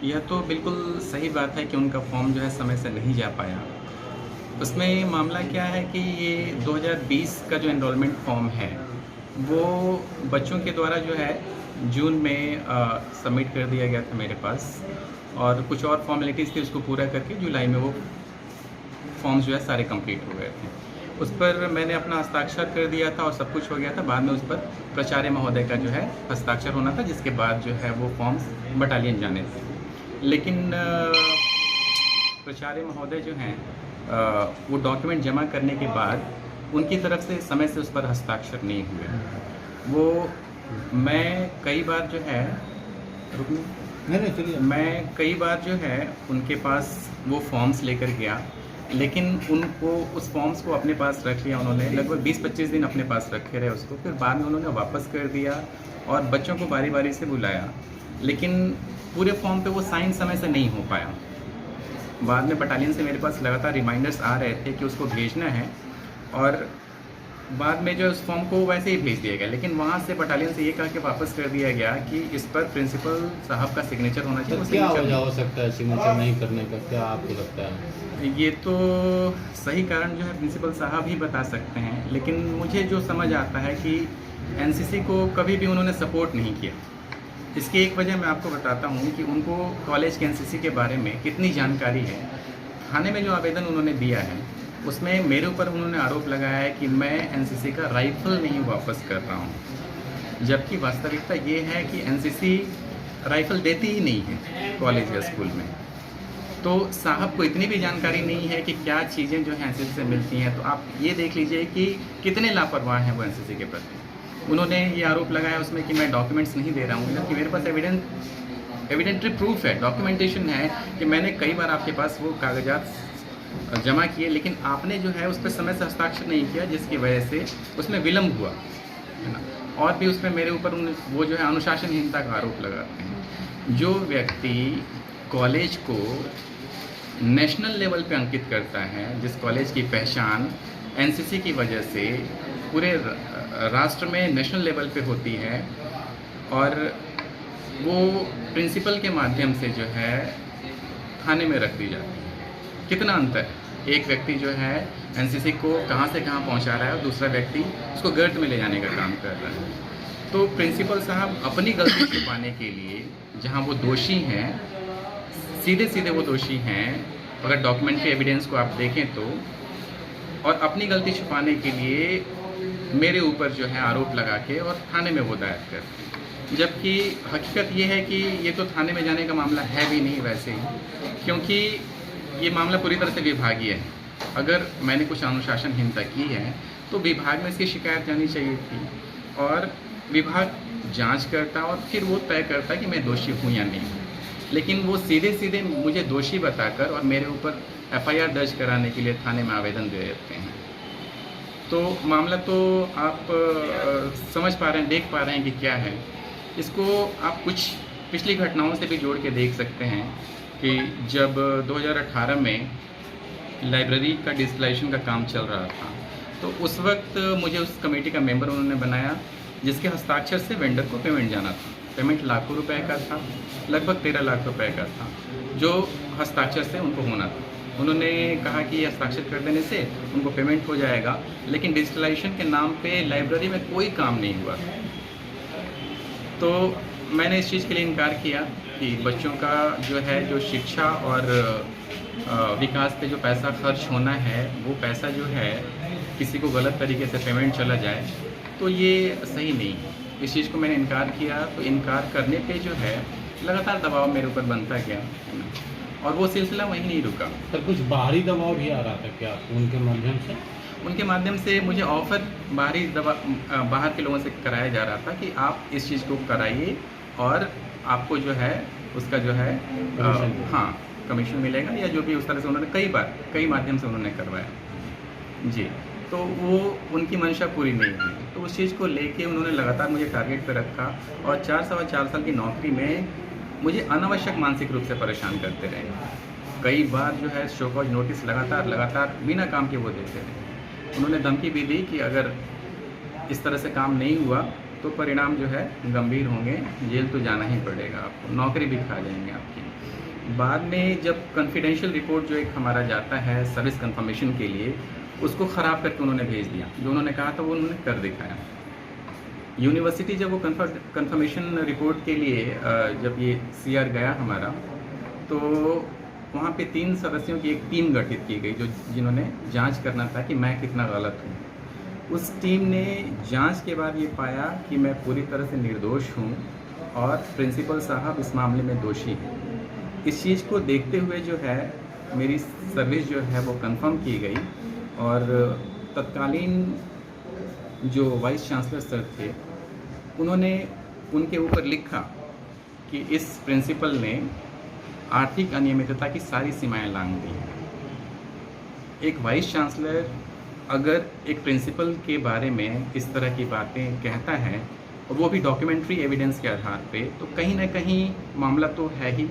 यह तो बिल्कुल सही बात है कि उनका फॉर्म जो है समय से नहीं जा पाया। उसमें मामला क्या है कि ये 2020 का जो एनरोलमेंट फॉर्म है, वो बच्चों के द्वारा जो है जून में सबमिट कर दिया गया था मेरे पास, और कुछ और फॉर्मेलिटीज़ थी उसको पूरा करके जुलाई में वो फॉर्म्स जो है सारे कंप्लीट हो गए थे। उस पर मैंने अपना हस्ताक्षर कर दिया था और सब कुछ हो गया था। बाद में उस पर प्राचार्य महोदय का जो है हस्ताक्षर होना था, जिसके बाद जो है वो फॉर्म्स बटालियन जाने थे। लेकिन प्राचार्य महोदय जो हैं वो डॉक्यूमेंट जमा करने के बाद उनकी तरफ से समय से उस पर हस्ताक्षर नहीं हुए। वो मैं कई बार जो है नहीं चलिए। मैं कई बार जो है उनके पास वो फॉर्म्स लेकर गया, लेकिन उनको उस फॉर्म्स को अपने पास रख लिया उन्होंने। लगभग 20-25 दिन अपने पास रखे रहे उसको, फिर बाद में उन्होंने वापस कर दिया और बच्चों को बारी बारी से बुलाया, लेकिन पूरे फॉर्म पे वो साइन समय से नहीं हो पाया। बाद में बटालियन से मेरे पास लगातार रिमाइंडर्स आ रहे थे कि उसको भेजना है, और बाद में जो उस फॉर्म को वैसे ही भेज दिया गया, लेकिन वहाँ से बटालियन से ये कहा कि वापस कर दिया गया कि इस पर प्रिंसिपल साहब का सिग्नेचर होना चाहिए। तो क्या वजह हो सकता है सिग्नेचर नहीं करने का, क्या आपको लगता है? ये तो सही कारण जो है प्रिंसिपल साहब ही बता सकते हैं, लेकिन मुझे जो समझ आता है कि एनसीसी को कभी भी उन्होंने सपोर्ट नहीं किया। इसकी एक वजह मैं आपको बताता हूँ कि उनको कॉलेज के एनसीसी के बारे में कितनी जानकारी है। थाने में जो आवेदन उन्होंने दिया है उसमें मेरे ऊपर उन्होंने आरोप लगाया है कि मैं एनसीसी का राइफल नहीं वापस कर रहा हूँ, जबकि वास्तविकता ये है कि एनसीसी राइफल देती ही नहीं है कॉलेज या स्कूल में। तो साहब को इतनी भी जानकारी नहीं है कि क्या चीज़ें जो हैं एनसीसी से मिलती हैं। तो आप ये देख लीजिए कि कितने लापरवाह हैं वो एनसीसी के प्रति। उन्होंने ये आरोप लगाया उसमें कि मैं डॉक्यूमेंट्स नहीं दे रहा हूँ, जबकि मेरे पास एविडेंटरी प्रूफ है, डॉक्यूमेंटेशन है कि मैंने कई बार आपके पास वो कागजात जमा किए, लेकिन आपने जो है उस पर समय से हस्ताक्षर नहीं किया, जिसकी वजह से उसमें विलम्ब हुआ, है ना। और भी उसमें मेरे ऊपर वो जो है अनुशासनहीनता का आरोप लगाते हैं। जो व्यक्ति कॉलेज को नेशनल लेवल पे अंकित करता है, जिस कॉलेज की पहचान एनसीसी की वजह से पूरे राष्ट्र में नेशनल लेवल पे होती है, और वो प्रिंसिपल के माध्यम से जो है थाने में रख दी जाती है। कितना अंतर है, एक व्यक्ति जो है एनसीसी को कहाँ से कहाँ पहुँचा रहा है और दूसरा व्यक्ति उसको गर्त में ले जाने का काम कर रहा है। तो प्रिंसिपल साहब अपनी गलती छुपाने के लिए, जहाँ वो दोषी हैं, सीधे सीधे वो दोषी हैं अगर डॉक्यूमेंट्री एविडेंस को आप देखें तो, और अपनी गलती छुपाने के लिए मेरे ऊपर जो है आरोप लगा के और थाने में वो दायर करते हैं। जबकि हकीकत ये है कि ये तो थाने में जाने का मामला है भी नहीं वैसे ही, क्योंकि ये मामला पूरी तरह से विभागीय है। अगर मैंने कुछ अनुशासनहीनता की है तो विभाग में इसकी शिकायत जानी चाहिए थी, और विभाग जांच करता और फिर वो तय करता कि मैं दोषी हूँ या नहीं हूँ। लेकिन वो सीधे सीधे मुझे दोषी बताकर और मेरे ऊपर एफआईआर दर्ज कराने के लिए थाने में आवेदन दे देते हैं। तो मामला तो आप समझ पा रहे हैं, देख पा रहे हैं कि क्या है। इसको आप कुछ पिछली घटनाओं से भी जोड़ के देख सकते हैं कि जब 2018 में लाइब्रेरी का डिजिटलाइजेशन का काम चल रहा था, तो उस वक्त मुझे उस कमेटी का मेंबर उन्होंने बनाया, जिसके हस्ताक्षर से वेंडर को पेमेंट जाना था। पेमेंट लाखों रुपए का था, लगभग 13 लाख रुपए का था, जो हस्ताक्षर से उनको होना था। उन्होंने कहा कि हस्ताक्षर कर देने से उनको पेमेंट हो जाएगा, लेकिन डिजिटलाइजेशन के नाम पे लाइब्रेरी में कोई काम नहीं हुआ। तो मैंने इस चीज़ के लिए इनकार किया कि बच्चों का जो है जो शिक्षा और विकास पे जो पैसा खर्च होना है, वो पैसा जो है किसी को गलत तरीके से पेमेंट चला जाए तो ये सही नहीं है। इस चीज़ को मैंने इनकार किया, तो इनकार करने पे जो है लगातार दबाव मेरे ऊपर बनता गया, है ना, और वो सिलसिला वहीं नहीं रुका। सर कुछ बाहरी दबाव भी आ रहा था क्या उनके माध्यम से? उनके माध्यम से मुझे ऑफ़र बाहर के लोगों से कराया जा रहा था कि आप इस चीज़ को कराइए और आपको जो है उसका जो है हाँ कमीशन मिलेगा, या जो भी उस तरह से उन्होंने कई माध्यम से उन्होंने करवाया जी। तो वो उनकी मंशा पूरी नहीं हुई, तो उस चीज़ को लेके उन्होंने लगातार मुझे टारगेट पे रखा, और 4 साल की नौकरी में मुझे अनावश्यक मानसिक रूप से परेशान करते रहे। कई बार जो है शो कॉज नोटिस लगातार बिना काम के वो देते रहे। उन्होंने धमकी भी दी कि अगर इस तरह से काम नहीं हुआ तो परिणाम जो है गंभीर होंगे, जेल तो जाना ही पड़ेगा आपको, नौकरी भी खा जाएंगे आपकी। बाद में जब कॉन्फिडेंशियल रिपोर्ट जो एक हमारा जाता है सर्विस कंफर्मेशन के लिए, उसको ख़राब करके उन्होंने भेज दिया। जो उन्होंने कहा था वो उन्होंने कर दिखाया। यूनिवर्सिटी जब वो कंफर्मेशन रिपोर्ट के लिए जब ये CR गया हमारा, तो वहाँ पे 3 सदस्यों की एक टीम गठित की गई, जो जिन्होंने जांच करना था कि मैं कितना गलत हूँ। उस टीम ने जांच के बाद ये पाया कि मैं पूरी तरह से निर्दोष हूँ और प्रिंसिपल साहब इस मामले में दोषी हैं। इस चीज़ को देखते हुए जो है मेरी सर्विस जो है वो कंफर्म की गई, और तत्कालीन जो वाइस चांसलर सर थे उन्होंने उनके ऊपर लिखा कि इस प्रिंसिपल ने आर्थिक अनियमितता की सारी सीमाएं लांघ दी। एक वाइस चांसलर अगर एक प्रिंसिपल के बारे में इस तरह की बातें कहता है, और वो भी डॉक्यूमेंट्री एविडेंस के आधार पे, तो कहीं ना कहीं मामला तो है ही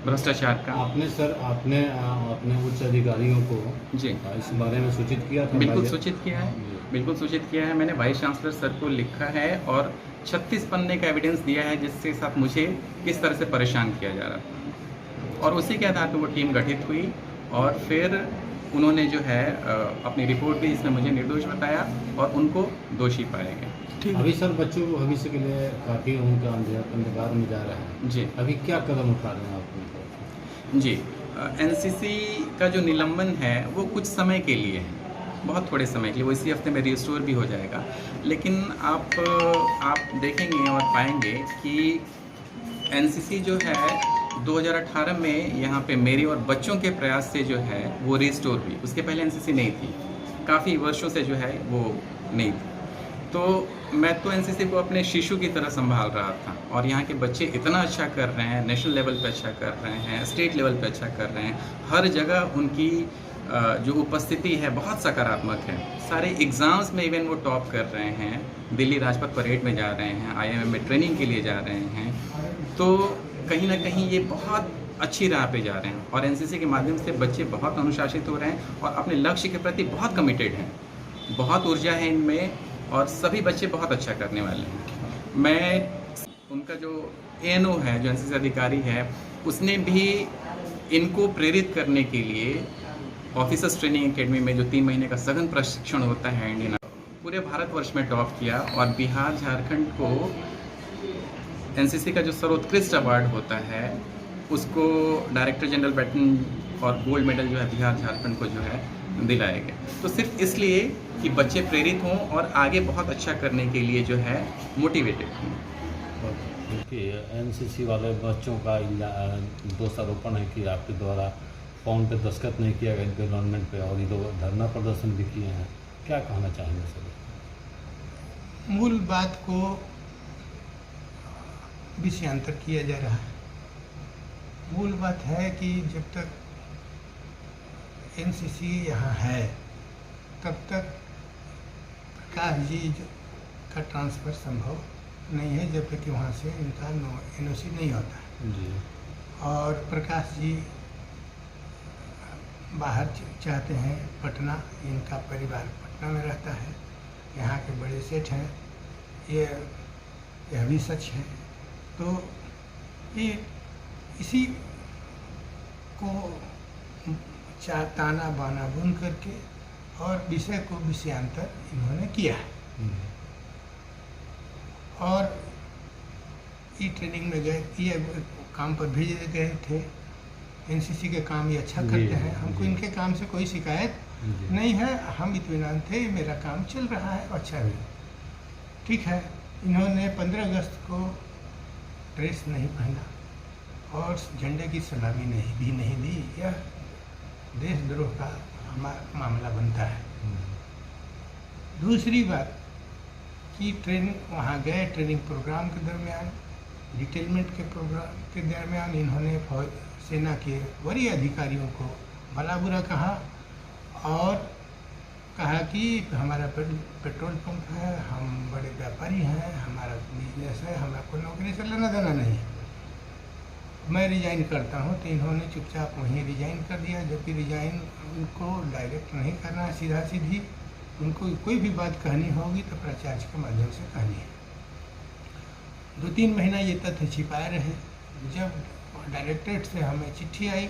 भ्रष्टाचार का। आपने अपने उच्च अधिकारियों को जी इस बारे में सूचित किया था? बिल्कुल सूचित किया है, बिल्कुल सूचित किया है। मैंने वाइस चांसलर सर को लिखा है और 36 पन्ने का एविडेंस दिया है जिसके साथ मुझे किस तरह से परेशान किया जा रहा था, और उसी के आधार पर वो टीम गठित हुई और फिर उन्होंने जो है अपनी रिपोर्ट दी, जिसमें मुझे निर्दोष बताया और उनको दोषी पाया गया। अभी सर बच्चों को भविष्य के लिए काफ़ी उनका अंधकार में जा रहा है जी, अभी क्या कदम उठा रहे हैं आप? जी NCC का जो निलंबन है वो कुछ समय के लिए है, बहुत थोड़े समय के लिए। वो इसी हफ्ते में रिस्टोर भी हो जाएगा, लेकिन आप देखेंगे और पाएंगे कि NCC जो है 2018 में यहाँ पे मेरे और बच्चों के प्रयास से जो है वो रिस्टोर हुई। उसके पहले NCC नहीं थी, काफ़ी वर्षों से जो है वो नहीं थी। तो मैं तो NCC को अपने शिशु की तरह संभाल रहा था, और यहाँ के बच्चे इतना अच्छा कर रहे हैं, नेशनल लेवल पे अच्छा कर रहे हैं, स्टेट लेवल पे अच्छा कर रहे हैं। हर जगह उनकी जो उपस्थिति है बहुत सकारात्मक है। सारे एग्ज़ाम्स में इवन वो टॉप कर रहे हैं, दिल्ली राजपथ परेड में जा रहे हैं, IIM में ट्रेनिंग के लिए जा रहे हैं। तो कहीं ना कहीं ये बहुत अच्छी राह पे जा रहे हैं, और NCC के माध्यम से बच्चे बहुत अनुशासित हो रहे हैं और अपने लक्ष्य के प्रति बहुत कमिटेड हैं। बहुत ऊर्जा है इनमें, और सभी बच्चे बहुत अच्छा करने वाले हैं। मैं उनका जो ANO है, जो NCC अधिकारी है, उसने भी इनको प्रेरित करने के लिए ऑफिसर्स ट्रेनिंग एकेडमी में जो 3 महीने का सघन प्रशिक्षण होता है इंडियन, पूरे भारतवर्ष में टॉप किया, और बिहार झारखंड को NCC का जो सर्वोत्कृष्ट अवार्ड होता है उसको डायरेक्टर जनरल बैटन और गोल्ड मेडल जो है बिहार झारखंड को जो है दिलाया गया। तो सिर्फ इसलिए कि बच्चे प्रेरित हों और आगे बहुत अच्छा करने के लिए जो है मोटिवेटेड हों। देखिए NCC वाले बच्चों का दोषारोपण है कि आपके द्वारा फॉर्म पे दस्तखत नहीं किया गया इनके गवर्नमेंट पे, और ये लोग धरना प्रदर्शन भी किए हैं। क्या कहना चाहेंगे सर? मूल बात को विषयांतर किया जा रहा है। मूल बात है कि जब तक NCC यहाँ है तब तक प्रकाश जी का ट्रांसफ़र संभव नहीं है, जब तक कि वहाँ से इनका NOC नहीं होता है। जी। और प्रकाश जी बाहर चाहते हैं, पटना, इनका परिवार पटना में रहता है, यहाँ के बड़े सेठ हैं, यह भी सच है। तो ये इसी को ताना बाना बुन करके और विषय को विषयांतर इन्होंने किया है। और ये ट्रेनिंग में गए, ये काम पर भेजे गए थे। NCC के काम ये अच्छा करते हैं, हमको इनके काम से कोई शिकायत नहीं है, हम इत्मीनान थे, मेरा काम चल रहा है अच्छा भी, ठीक है। इन्होंने 15 अगस्त को ड्रेस नहीं पहना और झंडे की सलामी भी नहीं दी, यह देशद्रोह का हमारा मामला बनता है। दूसरी बात कि ट्रेनिंग वहाँ गए, ट्रेनिंग प्रोग्राम के दरमियान, डिटेलमेंट के प्रोग्राम के दरमियान इन्होंने सेना के वरीय अधिकारियों को भला बुरा कहा और कहा कि हमारा पेट्रोल पंप है, हम बड़े व्यापारी हैं, हमारा बिजनेस है, हमारे नौकरी से लेना देना नहीं, मैं रिजाइन करता हूं। तो इन्होंने चुपचाप वहीं रिजाइन कर दिया, जबकि रिजाइन उनको डायरेक्ट नहीं करना है, सीधा सीधी उनको कोई भी बात कहनी होगी तो प्राचार्य के माध्यम से कहनी है। 2-3 महीना ये तथ्य छिपाए रहे। जब डायरेक्टरेट से हमें चिट्ठी आई,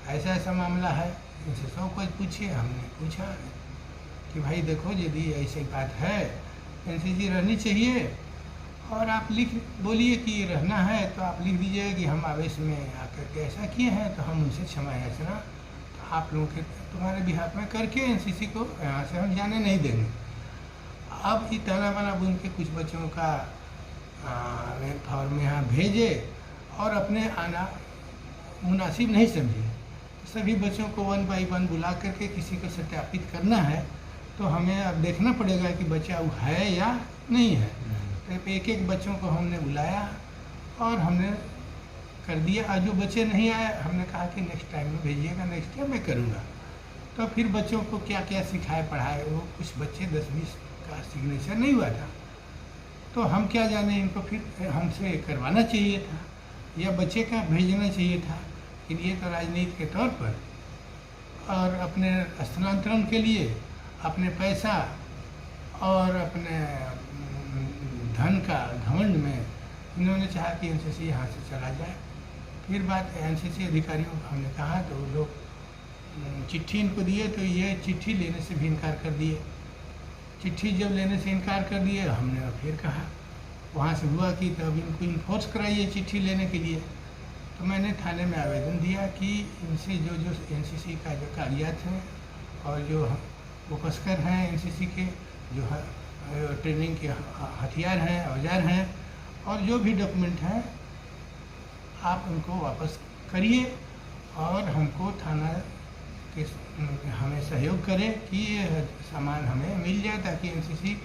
ऐसा ऐसा मामला है, इनसे सब कुछ पूछिए। हमने पूछा कि भाई देखो यदि ऐसी बात है एनसीसी रहनी चाहिए और आप लिख बोलिए कि रहना है तो आप लिख दीजिएगा कि हम आवेश में आकर के ऐसा किए हैं तो हम उनसे क्षमा याचना तो आप लोगों के तुम्हारे बिहाफ में करके एनसीसी को यहाँ से हम जाने नहीं देंगे। अब ये ताना बाना बुन के कुछ बच्चों का फॉर्म यहाँ भेजे और अपने आना मुनासिब नहीं समझे। सभी बच्चों को 1 बाई 1 बुला करके किसी को सत्यापित करना है तो हमें अब देखना पड़ेगा कि बच्चा वो है या नहीं है। तो एक एक बच्चों को हमने बुलाया और हमने कर दिया। और जो बच्चे नहीं आए हमने कहा कि नेक्स्ट टाइम में भेजिएगा, नेक्स्ट टाइम मैं करूँगा। तो फिर बच्चों को क्या क्या सिखाए पढ़ाए, वो कुछ बच्चे 10-20 का सिग्नेचर नहीं हुआ था तो हम क्या जाने, इनको फिर हमसे करवाना चाहिए था या बच्चे का भेजना चाहिए था। कि ये तो राजनीति के तौर पर और अपने स्थानांतरण के लिए अपने पैसा और अपने धन का घमंड में इन्होंने चाहा कि एनसीसी यहाँ से चला जाए। फिर बात एनसीसी अधिकारियों को हमने कहा तो वो लोग चिट्ठी इनको दिए तो ये चिट्ठी लेने से भी इनकार कर दिए। चिट्ठी जब लेने से इनकार कर दिए हमने फिर कहा, वहाँ से हुआ कि तब इनको इन्फोर्स कराइए चिट्ठी लेने के लिए। तो मैंने थाने में आवेदन दिया कि इनसे जो जो एनसीसी का जो कागजात हैं और जो उपस्कर हैं एनसीसी के, जो ट्रेनिंग के हथियार हैं, औजार हैं और जो भी डॉक्यूमेंट हैं आप उनको वापस करिए और हमको थाना के हमें सहयोग करें कि ये सामान हमें मिल जाए ताकि एनसीसी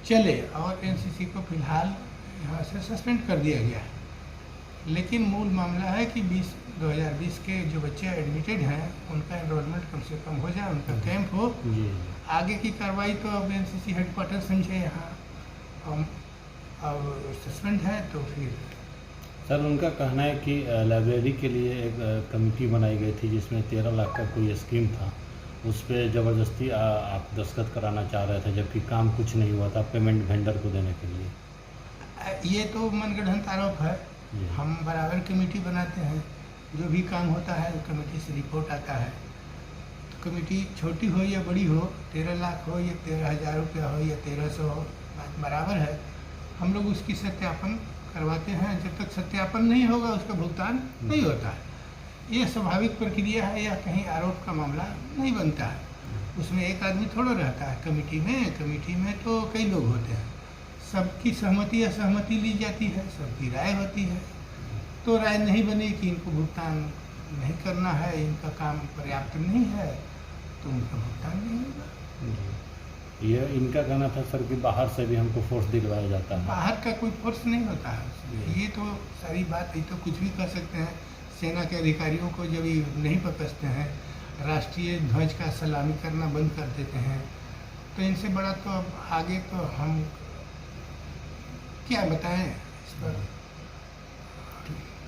चले। और एनसीसी को फिलहाल यहाँ से सस्पेंड कर दिया गया है। लेकिन मूल मामला है कि 2020 के जो बच्चे एडमिटेड हैं उनका एनरोलमेंट कम से कम हो जाए, उनका कैंप हो। आगे की कार्रवाई तो अब एनसीसी हेडक्वार्टर समझे यहाँ अब सस्पेंड है तो फिर। सर उनका कहना है कि लाइब्रेरी के लिए एक कमेटी बनाई गई थी जिसमें 13 लाख का कोई स्कीम था, उस पर ज़बरदस्ती आप दस्तखत कराना चाह रहे थे जबकि काम कुछ नहीं हुआ था पेमेंट वेंडर को देने के लिए। ये तो मनगढ़ंत आरोप है। हम बराबर कमेटी बनाते हैं, जो भी काम होता है कमेटी से रिपोर्ट आता है। तो कमेटी छोटी हो या बड़ी हो, 13 लाख हो या 13,000 रुपया हो या 1300 हो, बात बराबर है। हम लोग उसकी सत्यापन करवाते हैं। जब तक सत्यापन नहीं होगा उसका भुगतान नहीं होता है। ये स्वाभाविक प्रक्रिया है या कहीं आरोप का मामला नहीं बनता है। उसमें एक आदमी थोड़ा रहता है कमेटी में तो कई लोग होते हैं। सबकी सहमति असहमति ली जाती है, सबकी राय होती है। तो राय नहीं बनी कि इनको भुगतान नहीं करना है, इनका काम पर्याप्त नहीं है तो उनका भुगतान नहीं होगा। ये इनका कहना था सर कि बाहर से भी हमको फोर्स दिलवाया जाता है। बाहर का कोई फोर्स नहीं होता है उसमें। ये तो सारी बात, ये तो कुछ भी कर सकते हैं। सेना के अधिकारियों को जब ये नहीं पकड़ते हैं, राष्ट्रीय ध्वज का सलामी करना बंद कर देते हैं, तो इनसे बड़ा तो अब आगे तो हम क्या बताएं इस पर।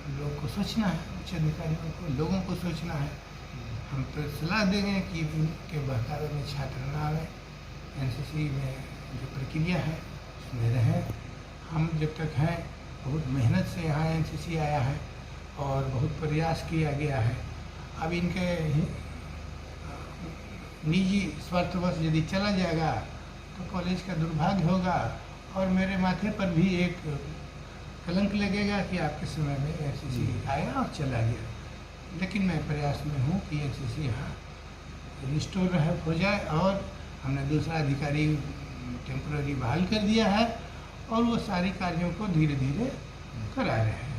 लोगों को सोचना है, उच्च अधिकारियों को, लोगों को सोचना है। हम तो सलाह देंगे कि इनके बहकावे में छात्र ना आए, एनसीसी में जो प्रक्रिया है उसमें रहें। हम जब तक हैं बहुत मेहनत से यहाँ एनसीसी आया है और बहुत प्रयास किया गया है। अब इनके निजी स्वार्थवश यदि चला जाएगा तो कॉलेज का दुर्भाग्य होगा और मेरे माथे पर भी एक कलंक लगेगा कि आपके समय में एनसीसी आया और चला गया। लेकिन मैं प्रयास में हूँ कि एनसीसी यहाँ रिस्टोर हो जाए और हमने दूसरा अधिकारी टेम्पोररी बहाल कर दिया है और वो सारे कार्यों को धीरे धीरे करा रहे हैं।